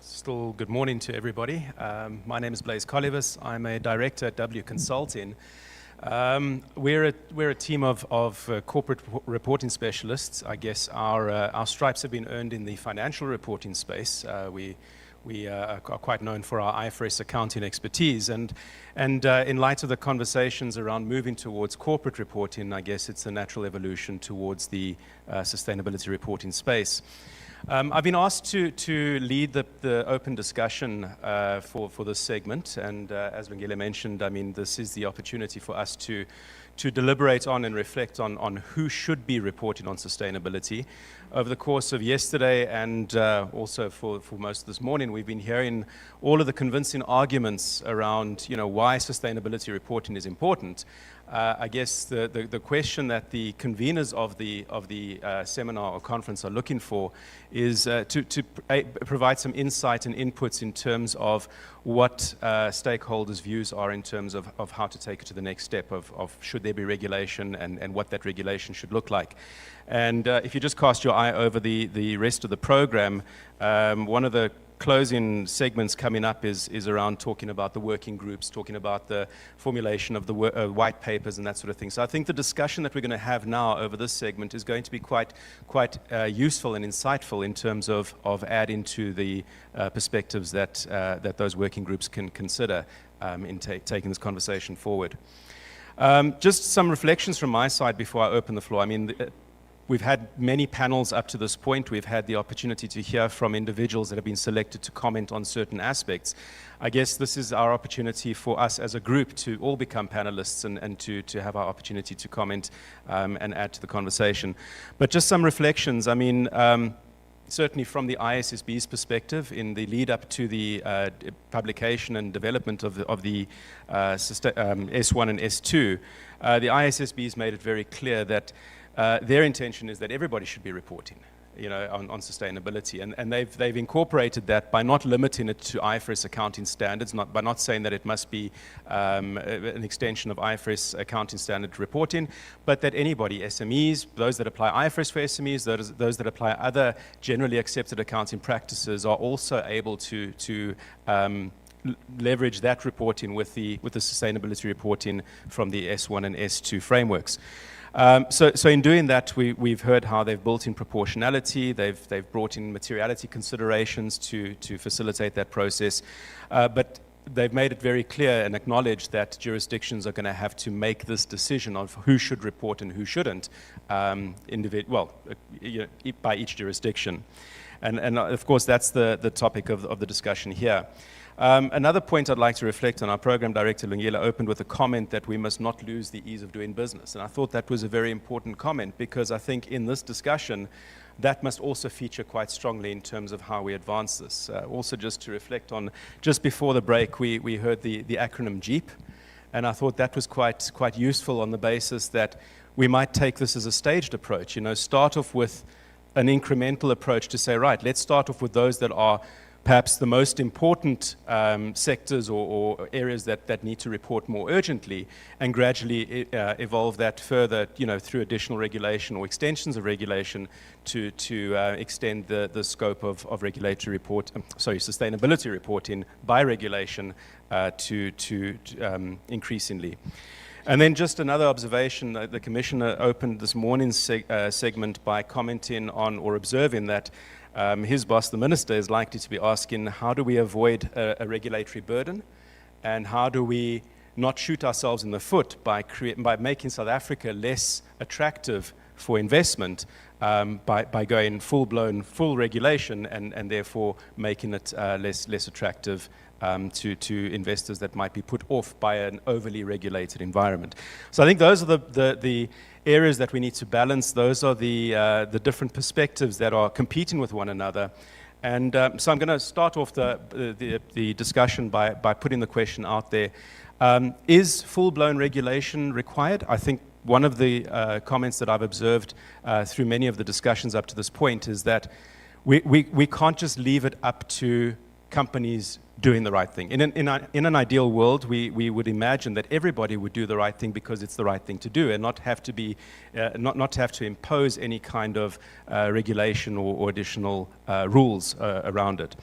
Still good morning to everybody. My name is Blaise Collivis. I'm a director at W Consulting. We're a team of corporate reporting specialists. I guess our stripes have been earned in the financial reporting space. We are quite known for our IFRS accounting expertise, and in light of the conversations around moving towards corporate reporting, I guess it's a natural evolution towards the sustainability reporting space. I've been asked to lead the open discussion for this segment, and as Lungile mentioned, I mean, this is the opportunity for us to deliberate on and reflect on who should be reporting on sustainability. Over the course of yesterday and also for most of this morning, we've been hearing all of the convincing arguments around, why sustainability reporting is important. I guess the question that the conveners of the seminar or conference are looking for is to provide some insight and inputs in terms of what stakeholders' views are in terms of how to take it to the next step of should there be regulation and what that regulation should look like. And if you just cast your eye over the rest of the program, one of the closing segments coming up is around talking about the working groups, talking about the formulation of the white papers and that sort of thing. So I think the discussion that we're going to have now over this segment is going to be quite useful and insightful in terms of adding to the perspectives that those working groups can consider in taking this conversation forward. Just some reflections from my side before I open the floor. I mean, we've had many panels up to this point. We've had the opportunity to hear from individuals that have been selected to comment on certain aspects. I guess this is our opportunity for us as a group to all become panelists and to have our opportunity to comment and add to the conversation. But just some reflections. I mean, certainly from the ISSB's perspective, in the lead up to the publication and development of the S1 and S2, the ISSB has made it very clear that their intention is that everybody should be reporting, on sustainability, and they've incorporated that by not limiting it to IFRS accounting standards, by not saying that it must be an extension of IFRS accounting standard reporting, but that anybody, SMEs, those that apply IFRS for SMEs, those that apply other generally accepted accounting practices, are also able to leverage that reporting with the sustainability reporting from the S1 and S2 frameworks. So in doing that, we've heard how they've built in proportionality, they've brought in materiality considerations to facilitate that process, but they've made it very clear and acknowledged that jurisdictions are going to have to make this decision of who should report and who shouldn't, by each jurisdiction. And of course, that's the topic of the discussion here. Another point I'd like to reflect on, our program director Lungile opened with a comment that we must not lose the ease of doing business. And I thought that was a very important comment, because I think in this discussion that must also feature quite strongly in terms of how we advance this. Also, just to reflect on, just before the break we heard the acronym JEEP, and I thought that was quite useful on the basis that we might take this as a staged approach, start off with an incremental approach to say, right, let's start off with those that are perhaps the most important sectors or areas that need to report more urgently, and gradually evolve that further, through additional regulation or extensions of regulation to extend the scope of sustainability reporting by regulation to increasingly. And then just another observation, the Commissioner opened this morning's segment by commenting on or observing that his boss, the Minister, is likely to be asking, how do we avoid a regulatory burden, and how do we not shoot ourselves in the foot by making South Africa less attractive for investment by going full regulation and therefore making it less attractive to investors that might be put off by an overly regulated environment. So I think those are the areas that we need to balance. Those are the different perspectives that are competing with one another. And so I'm going to start off the discussion by putting the question out there. Is full-blown regulation required? I think one of the comments that I've observed through many of the discussions up to this point is that we can't just leave it up to companies doing the right thing. In an ideal world, we would imagine that everybody would do the right thing because it's the right thing to do, and not have to be, not have to impose any kind of regulation or additional rules around it.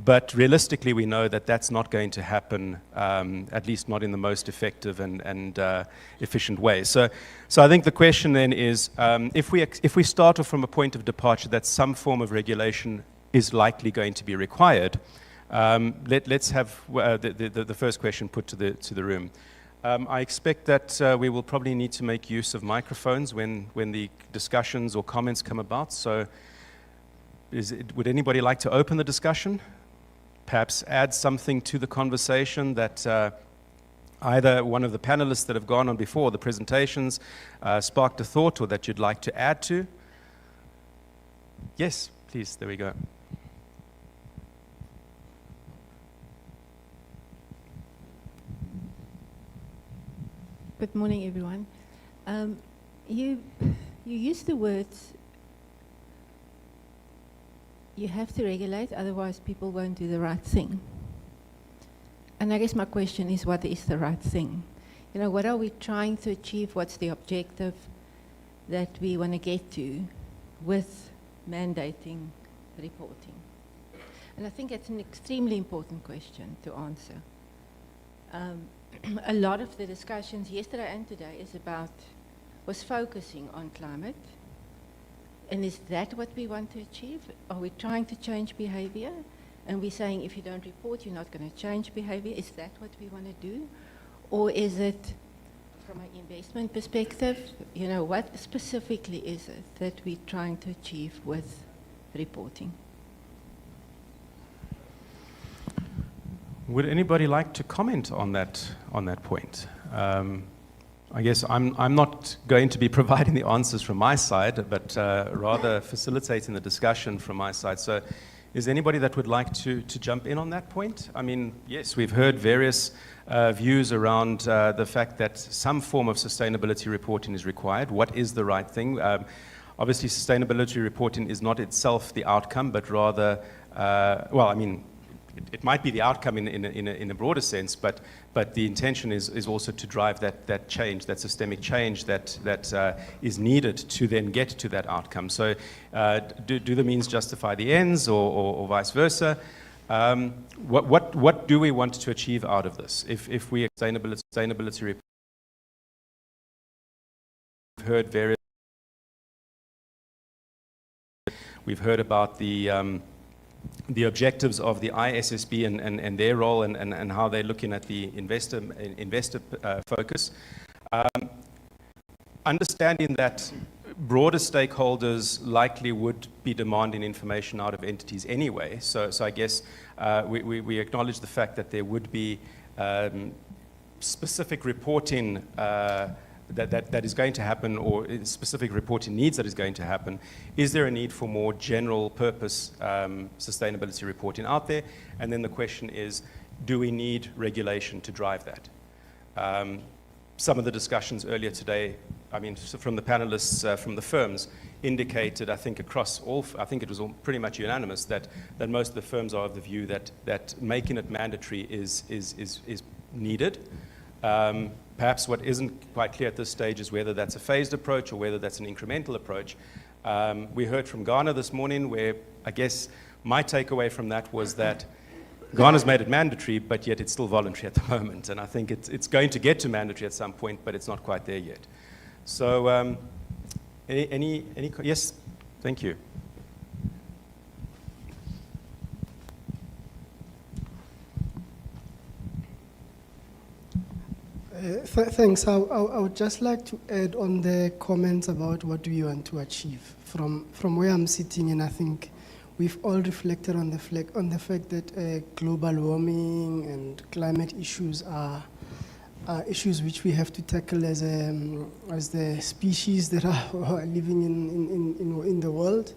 But realistically, we know that that's not going to happen, at least not in the most effective and efficient way. So I think the question then is, if we start off from a point of departure that some form of regulation is likely going to be required, let's have the first question put to the room. I expect that we will probably need to make use of microphones when the discussions or comments come about. So would anybody like to open the discussion? Perhaps add something to the conversation that either one of the panelists that have gone on before the presentations sparked a thought, or that you'd like to add to? Yes, please, there we go. Good morning, everyone. You use the words, you have to regulate, otherwise people won't do the right thing. And I guess my question is, what is the right thing? You know, what are we trying to achieve? What's the objective that we want to get to with mandating reporting? And I think it's an extremely important question to answer. A lot of the discussions yesterday and today was focusing on climate. And is that what we want to achieve? Are we trying to change behavior? And we're saying if you don't report, you're not going to change behavior. Is that what we want to do? Or is it, from an investment perspective, you know, what specifically is it that we're trying to achieve with reporting? Would anybody like to comment on that point? I guess I'm not going to be providing the answers from my side, but rather facilitating the discussion from my side. So is anybody that would like to jump in on that point? I mean, yes, we've heard various views around the fact that some form of sustainability reporting is required. What is the right thing? Obviously, sustainability reporting is not itself the outcome, but rather, well, I mean, it might be the outcome in a broader sense, but the intention is also to drive that change, that systemic change that is needed to then get to that outcome. So do the means justify the ends, or vice versa? What do we want to achieve out of this? If we sustainability report, we've heard about the objectives of the ISSB and their role and how they're looking at the investor focus. Understanding that broader stakeholders likely would be demanding information out of entities anyway. So I guess we acknowledge the fact that there would be specific reporting that is going to happen, or specific reporting needs that is going to happen. Is there a need for more general purpose sustainability reporting out there? And then the question is, do we need regulation to drive that? Some of the discussions earlier today, I mean, from the panelists from the firms, indicated, I think across all, I think it was all pretty much unanimous, that most of the firms are of the view that making it mandatory is needed. Perhaps what isn't quite clear at this stage is whether that's a phased approach or whether that's an incremental approach. We heard from Ghana this morning, where I guess my takeaway from that was that Ghana's made it mandatory, but yet it's still voluntary at the moment. And I think it's going to get to mandatory at some point, but it's not quite there yet. So yes, thank you. Thanks. I would just like to add on the comments about what do we want to achieve. From where I'm sitting, and I think we've all reflected on the fact that global warming and climate issues are issues which we have to tackle as the species that are living in the world.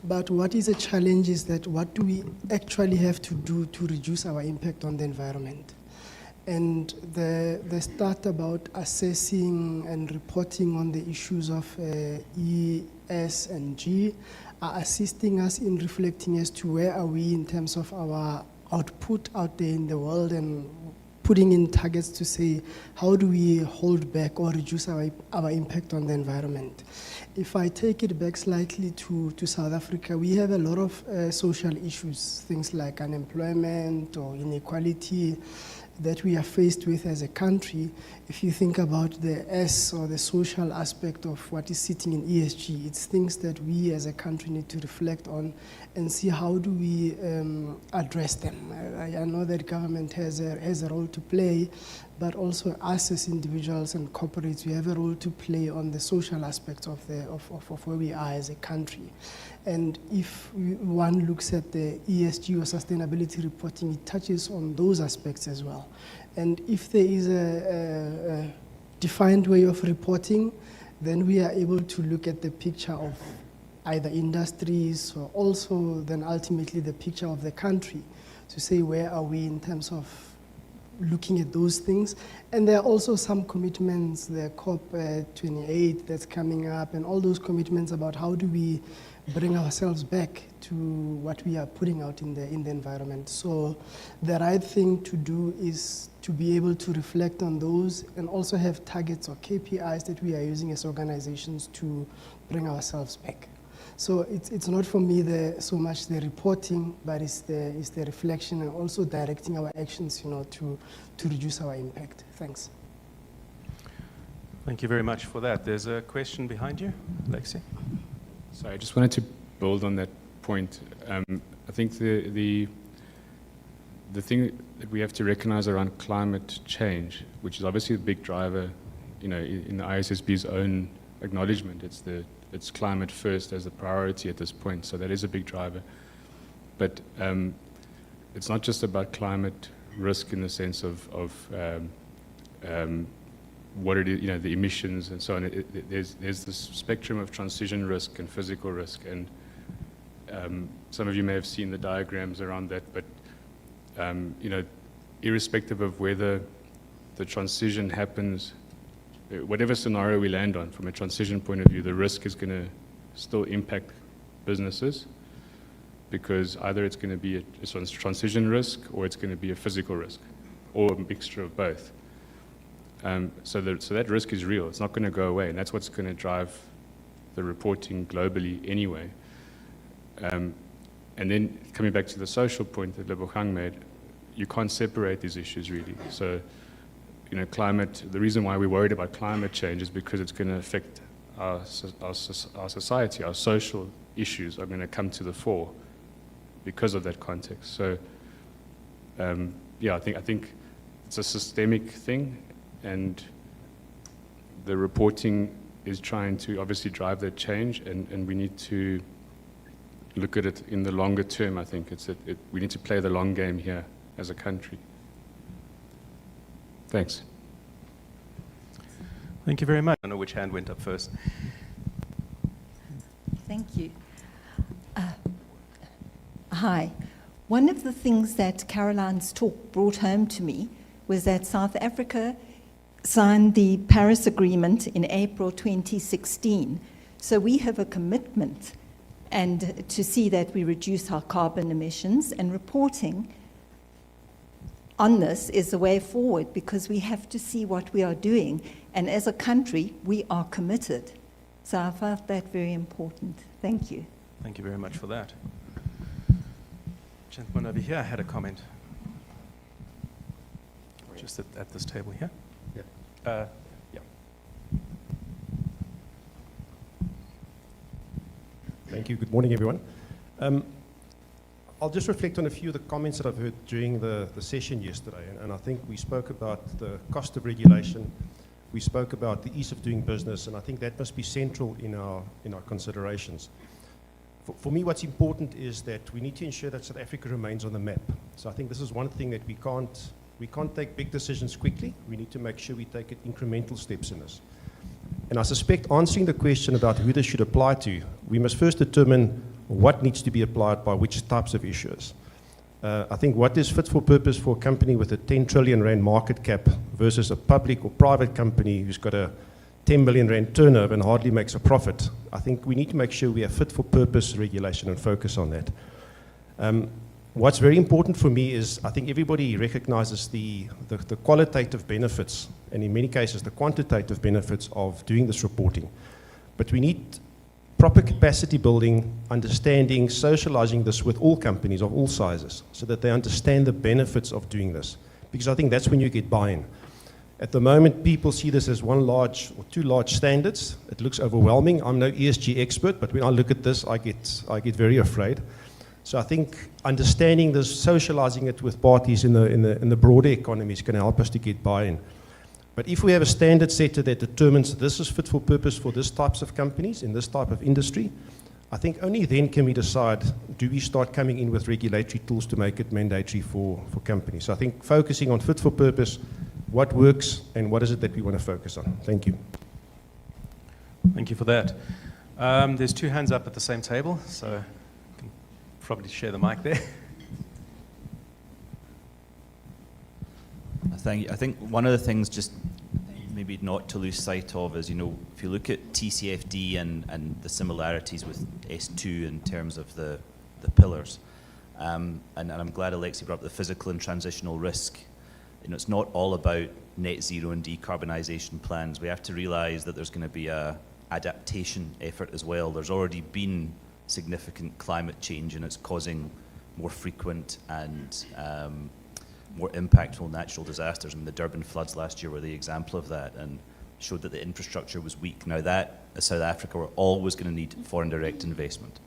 But what is a challenge is that what do we actually have to do to reduce our impact on the environment? And the start about assessing and reporting on the issues of E, S, and G are assisting us in reflecting as to where are we in terms of our output out there in the world and putting in targets to say, how do we hold back or reduce our impact on the environment? If I take it back slightly to South Africa, we have a lot of social issues, things like unemployment or inequality that we are faced with as a country. If you think about the S or the social aspect of what is sitting in ESG, it's things that we as a country need to reflect on and see how do we address them. I know that government has a role to play, but also us as individuals and corporates, we have a role to play on the social aspects of where we are as a country. And if one looks at the ESG or sustainability reporting, it touches on those aspects as well. And if there is a defined way of reporting, then we are able to look at the picture of either industries or also then ultimately the picture of the country to say where are we in terms of looking at those things. And there are also some commitments, the COP28 that's coming up and all those commitments about how do we bring ourselves back to what we are putting out in the environment. So the right thing to do is to be able to reflect on those and also have targets or KPIs that we are using as organizations to bring ourselves back. So it's not for me so much the reporting, but it's the reflection and also directing our actions, to reduce our impact. Thanks. Thank you very much for that. There's a question behind you, Lexi. So I just wanted to build on that point. I think the thing that we have to recognize around climate change, which is obviously a big driver, in the ISSB's own acknowledgement, it's climate first as a priority at this point. So that is a big driver. But it's not just about climate risk in the sense of what it is, the emissions and so on. There's this spectrum of transition risk and physical risk, and some of you may have seen the diagrams around that, but irrespective of whether the transition happens, whatever scenario we land on from a transition point of view, the risk is going to still impact businesses, because either it's going to be a transition risk or it's going to be a physical risk, or a mixture of both. So that risk is real. It's not going to go away, and that's what's going to drive the reporting globally anyway. And then coming back to the social point that Lebogang made, you can't separate these issues really. So, climate, the reason why we're worried about climate change is because it's going to affect our society. Our social issues are going to come to the fore because of that context. So, I think it's a systemic thing, and the reporting is trying to obviously drive that change, and we need to look at it in the longer term. I think we need to play the long game here as a country. Thanks. Thank you very much. I don't know which hand went up first. Thank you. Hi. One of the things that Caroline's talk brought home to me was that South Africa signed the Paris Agreement in April 2016. So we have a commitment and to see that we reduce our carbon emissions, and reporting on this is the way forward, because we have to see what we are doing. And as a country, we are committed. So I felt that very important. Thank you. Thank you very much for that. Gentleman over here had a comment. Just at this table here. Yeah. Thank you. Good morning, everyone. I'll just reflect on a few of the comments that I've heard during the session yesterday. And I think we spoke about the cost of regulation. We spoke about the ease of doing business, and I think that must be central in our considerations. For me, what's important is that we need to ensure that South Africa remains on the map. So I think this is one thing that we can't take big decisions quickly. We need to make sure we take incremental steps in this. And I suspect answering the question about who this should apply to, we must first determine what needs to be applied by which types of issuers. I think what is fit for purpose for a company with a 10 trillion rand market cap versus a public or private company who's got a 10 million rand turnover and hardly makes a profit, I think we need to make sure we have fit for purpose regulation and focus on that. what's very important for me is I think everybody recognizes the qualitative benefits, and in many cases the quantitative benefits of doing this reporting. But we need proper capacity building, understanding, socializing this with all companies of all sizes so that they understand the benefits of doing this. Because I think that's when you get buy-in. At the moment, people see this as one large or two large standards. It looks overwhelming. I'm no ESG expert, but when I look at this, I get very afraid. So I think understanding this, socializing it with parties in the broader economy is going to help us to get buy-in. But if we have a standard setter that determines this is fit for purpose for this types of companies in this type of industry, I think only then can we decide, do we start coming in with regulatory tools to make it mandatory for companies. So I think focusing on fit for purpose, what works, and what is it that we want to focus on. Thank you. Thank you for that. There's two hands up at the same table, so you can probably share the mic there. I think one of the things just maybe not to lose sight of is, if you look at TCFD and the similarities with S2 in terms of the pillars, and I'm glad Alexi brought up the physical and transitional risk. It's not all about net zero and decarbonisation plans. We have to realise that there's going to be a adaptation effort as well. There's already been significant climate change, and it's causing more frequent and more impactful natural disasters. I mean, the Durban floods last year were the example of that and showed that the infrastructure was weak. Now that, South Africa, we're always going to need foreign direct investment.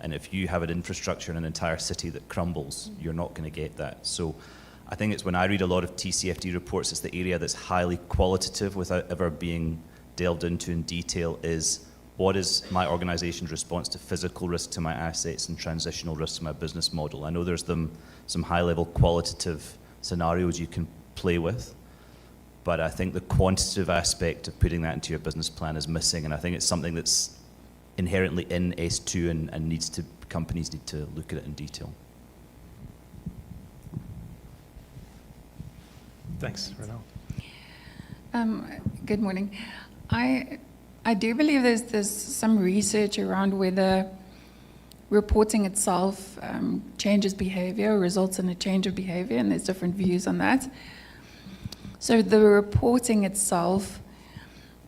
And if you have an infrastructure in an entire city that crumbles, you're not going to get that. So I think it's when I read a lot of TCFD reports, it's the area that's highly qualitative without ever being delved into in detail is what is my organization's response to physical risk to my assets and transitional risk to my business model. I know there's some high-level qualitative scenarios you can play with, but I think the quantitative aspect of putting that into your business plan is missing, and I think it's something that's inherently in S2 and companies need to look at it in detail. Thanks, Renal. Good morning. I do believe there's some research around whether reporting itself changes behavior, results in a change of behavior, and there's different views on that. So the reporting itself,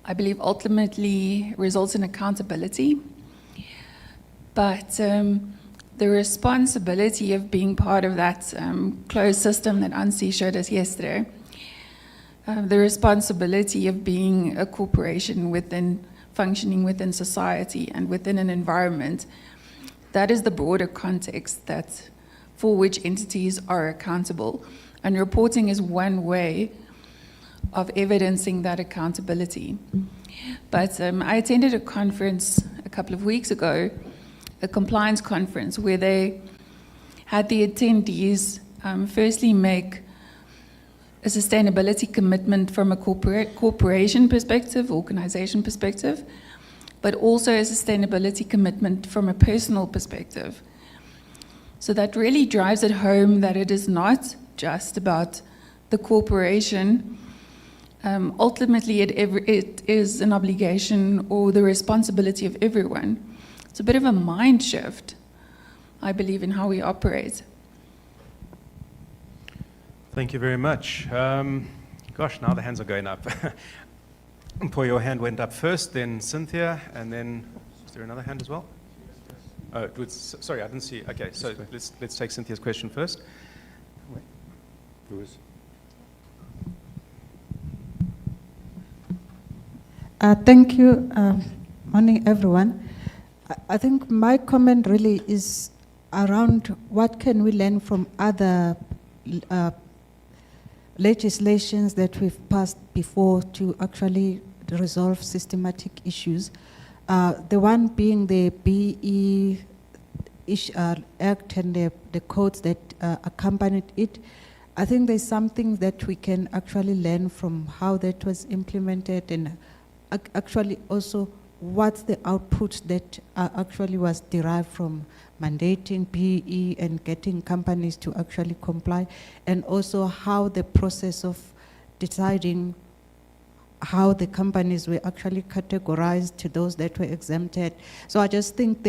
I believe, ultimately results in accountability, but the responsibility of being part of that closed system that Ansi showed us yesterday, the responsibility of being a corporation functioning within society and within an environment, that is the broader context for which entities are accountable. And reporting is one way of evidencing that accountability. But I attended a conference a couple of weeks ago, a compliance conference, where they had the attendees firstly make a sustainability commitment from a corporation perspective, organization perspective, but also a sustainability commitment from a personal perspective. So that really drives it home that it is not just about the corporation. Ultimately, it is an obligation or the responsibility of everyone. It's a bit of a mind shift, I believe, in how we operate. Thank you very much. Gosh, now the hands are going up. Paul, your hand went up first, then Cynthia, and then, is there another hand as well? Oh, sorry, I didn't see. Okay, so let's take Cynthia's question first. Who is? Thank you. Morning, everyone. I think my comment really is around what can we learn from other legislations that we've passed before to actually resolve systematic issues. The one being the BE Act and the codes that accompanied it. I think there's something that we can actually learn from how that was implemented, and actually also what's the output that actually was derived from mandating PE and getting companies to actually comply, and also how the process of deciding how the companies were actually categorized to those that were exempted. So I just think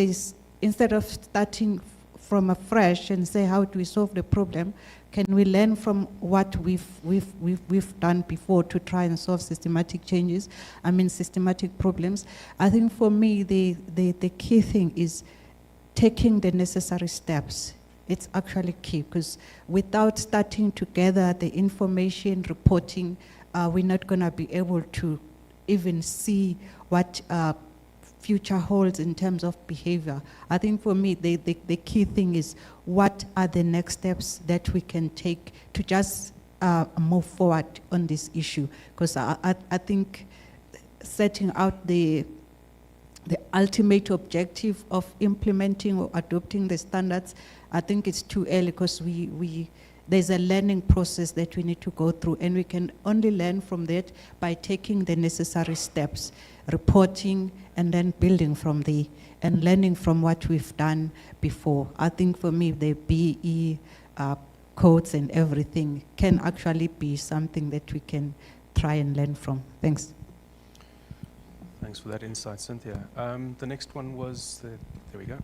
instead of starting from afresh and say, how do we solve the problem? Can we learn from what we've done before to try and solve systematic changes? I mean, systematic problems. I think for me, the key thing is taking the necessary steps. It's actually key, because without starting to gather the information, reporting, we're not going to be able to even see what future holds in terms of behavior. I think for me, the key thing is what are the next steps that we can take to just move forward on this issue. Because I think setting out the ultimate objective of implementing or adopting the standards, I think it's too early, because there's a learning process that we need to go through, and we can only learn from that by taking the necessary steps, reporting, and then building from and learning from what we've done before. I think for me, the BE codes and everything can actually be something that we can try and learn from. Thanks. Thanks for that insight, Cynthia. The next one was, there we go.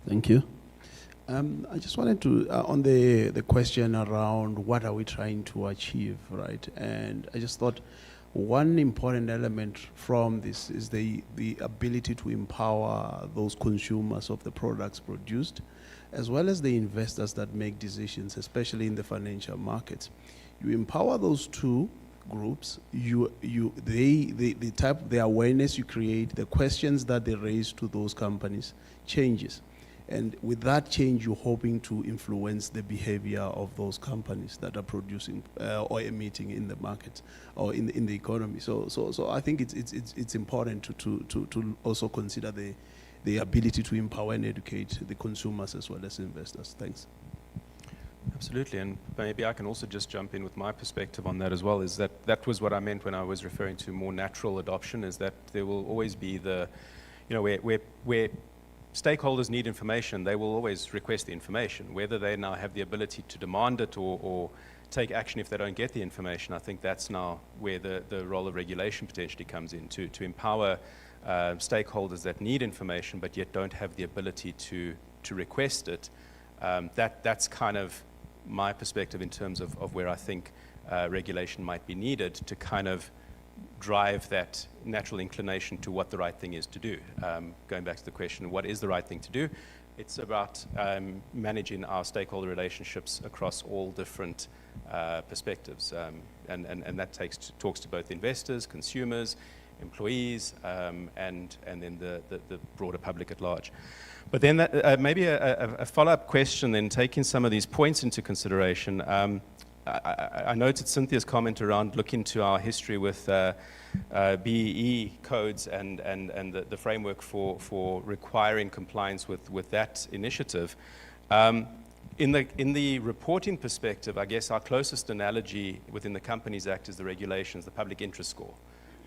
Thank you. I just wanted to, on the question around what are we trying to achieve, right? And I just thought one important element from this is the ability to empower those consumers of the products produced, as well as the investors that make decisions, especially in the financial markets. You empower those two groups, the awareness you create, the questions that they raise to those companies changes. And with that change, you're hoping to influence the behavior of those companies that are producing or emitting in the market or in the economy. So I think it's important to also consider the ability to empower and educate the consumers as well as investors. Thanks. Absolutely, and maybe I can also just jump in with my perspective on that as well, is that was what I meant when I was referring to more natural adoption, is that there will always be where stakeholders need information, they will always request the information. Whether they now have the ability to demand it or take action if they don't get the information, I think that's now where the role of regulation potentially comes in, to empower stakeholders that need information but yet don't have the ability to request it. That's kind of my perspective in terms of where I think regulation might be needed to kind of drive that natural inclination to what the right thing is to do. Going back to the question, what is the right thing to do? It's about managing our stakeholder relationships across all different perspectives. And that talks to both investors, consumers, employees, and then the broader public at large. But then maybe a follow-up question then, taking some of these points into consideration. I noted Cynthia's comment around looking to our history with BEE codes and the framework for requiring compliance with that initiative. In the reporting perspective, I guess our closest analogy within the Companies Act is the regulations, the public interest score,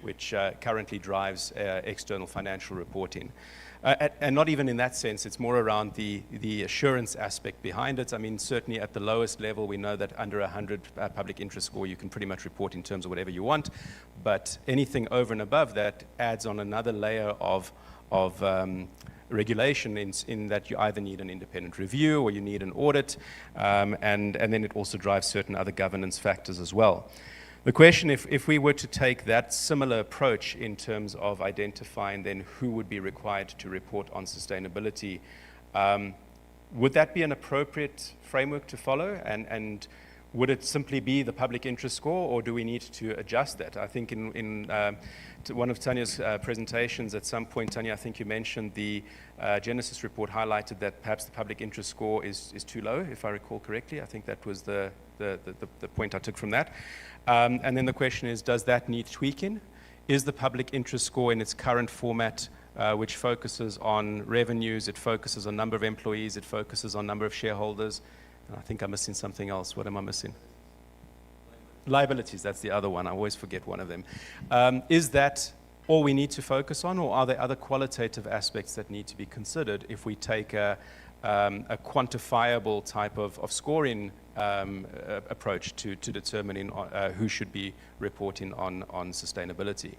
which currently drives external financial reporting. And not even in that sense, it's more around the assurance aspect behind it. I mean, certainly at the lowest level, we know that under 100 public interest score, you can pretty much report in terms of whatever you want. But anything over and above that adds on another layer of regulation in that you either need an independent review or you need an audit, and then it also drives certain other governance factors as well. The question, if we were to take that similar approach in terms of identifying then who would be required to report on sustainability, would that be an appropriate framework to follow? And would it simply be the public interest score, or do we need to adjust that? I think in one of Tanya's presentations at some point, Tanya, I think you mentioned the Genesis report highlighted that perhaps the public interest score is too low, if I recall correctly. I think that was the point I took from that. And then the question is, does that need tweaking? Is the public interest score in its current format, which focuses on revenues, it focuses on number of employees, it focuses on number of shareholders, and I think I'm missing something else. What am I missing? Liabilities, that's the other one. I always forget one of them. Is that all we need to focus on, or are there other qualitative aspects that need to be considered if we take a quantifiable type of scoring approach to determining who should be reporting on sustainability?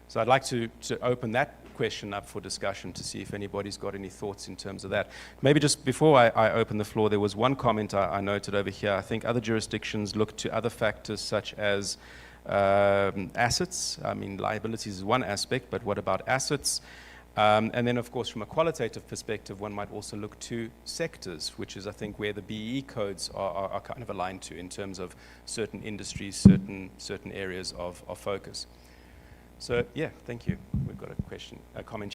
So I'd like to open that question up for discussion to see if anybody's got any thoughts in terms of that. Maybe just before I open the floor, there was one comment I noted over here. I think other jurisdictions look to other factors such as assets. I mean, liabilities is one aspect, but what about assets? And then, of course, from a qualitative perspective, one might also look to sectors, which is, I think, where the BEE codes are kind of aligned to in terms of certain industries, certain areas of focus. So, yeah, thank you. We've got a question, a comment.